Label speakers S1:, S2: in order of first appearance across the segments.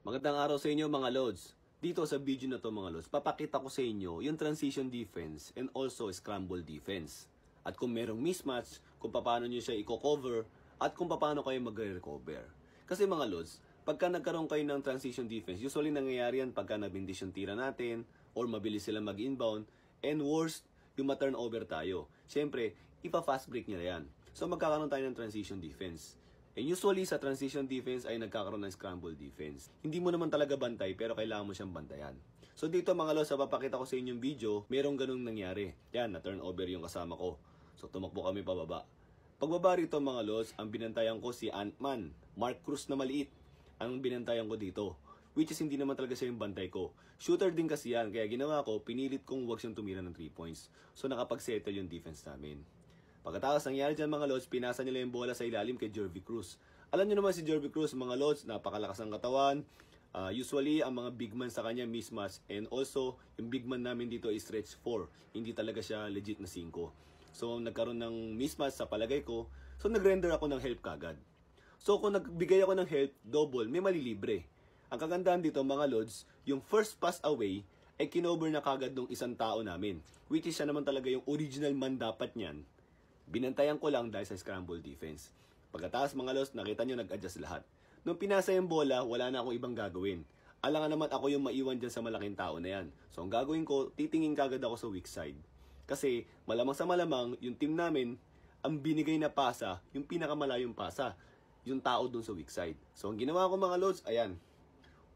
S1: Magandang araw sa inyo mga Lods. Dito sa video na to mga Lods, papakita ko sa inyo yung transition defense and also scramble defense. At kung merong mismatch, kung paano nyo siya i-cover at kung paano kayo magre-recover. Kasi mga Lods, pagka nagkaroon kayo ng transition defense, usually nangyayari yan pagka nabindis yung tira natin or mabilis sila mag-inbound and worst, yung ma-turnover tayo. Siyempre, ipa-fast break nyo yan. So magkakaroon tayo ng transition defense. And usually sa transition defense ay nagkakaroon ng scramble defense. Hindi mo naman talaga bantay pero kailangan mo siyang bantayan. So dito mga Lods, sa papakita ko sa inyong video, merong ganung nangyari. Yan, na-turnover yung kasama ko. So tumakbo kami pababa. Pagbaba rito mga Lods, ang binantayan ko si Ant-Man, Mark Cruz na maliit. Ang binantayan ko dito. Which is hindi naman talaga siya yung bantay ko. Shooter din kasi yan, kaya ginawa ko, pinilit kong huwag siyang tumira ng 3 points. So nakapag-settle yung defense namin. Pagkatapos nangyari dyan mga Lods, pinasa nila yung bola sa ilalim kay Jervy Cruz. Alam nyo naman si Jervy Cruz mga Lods, napakalakas ng katawan. Usually, ang mga big man sa kanya mismatch. And also, yung big man namin dito is stretch 4. Hindi talaga siya legit na 5. So, nagkaroon ng mismatch sa palagay ko. So, nag-render ako ng help kagad. So, kung nagbigay ako ng help, double, may malilibre. Ang kagandahan dito mga Lods, yung first pass away, ay kinover na kagad ng isang tao namin. Which is siya naman talaga yung original man dapat niyan. Binantayan ko lang dahil sa scramble defense. Pagkatapos mga Lods, nakita nyo nag-adjust lahat. Nung pinasa yung bola, wala na akong ibang gagawin. Alangan naman ako yung maiwan dyan sa malaking tao na yan. So ang gagawin ko, titingin kagad ako sa weak side. Kasi malamang sa malamang, yung team namin, ang binigay na pasa, yung pinakamalayong pasa, yung tao dun sa weak side. So ang ginawa ko mga Lods, ayan.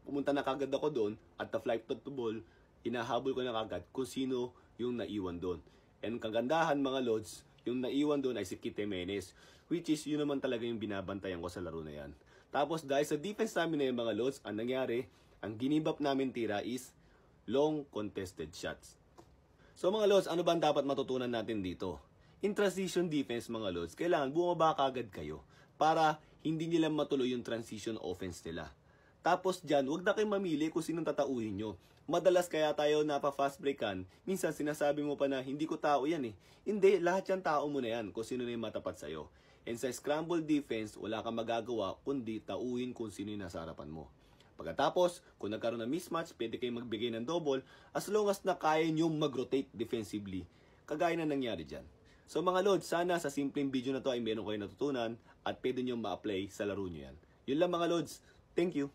S1: Pumunta na kagad ako doon at the flight to ball, hinahabol ko na kagad kung sino yung naiwan doon. And kagandahan mga Lods, yung naiwan doon ay si Kit Jimenez, which is yun naman talaga yung binabantayan ko sa laro na yan. Tapos dahil sa defense namin na yung mga Lods, ang nangyari, ang ginibap namin tira is long contested shots. So mga Lods, ano ba ang dapat matutunan natin dito? In transition defense mga Lods, kailangan bumaba kagad kayo para hindi nila matuloy yung transition offense nila. Tapos dyan, huwag na kayong mamili kung sinong tatauhin nyo. Madalas kaya tayo napa-fast breakan, minsan sinasabi mo pa na hindi ko tao yan eh. Hindi, lahat yan tao mo na yan kung sino na yung matapat sa'yo. And sa scramble defense, wala kang magagawa kundi tauhin kung sino yung nasa harapan mo. Pagkatapos, kung nagkaroon ng mismatch, pwede kayong magbigay ng double as long as na kaya nyo mag-rotate defensively. Kagaya na nangyari dyan. So mga Lods, sana sa simpleng video na to ay meron kayo natutunan at pwede nyo ma-apply sa laro nyo yan. Yun lang mga Lods. Thank you.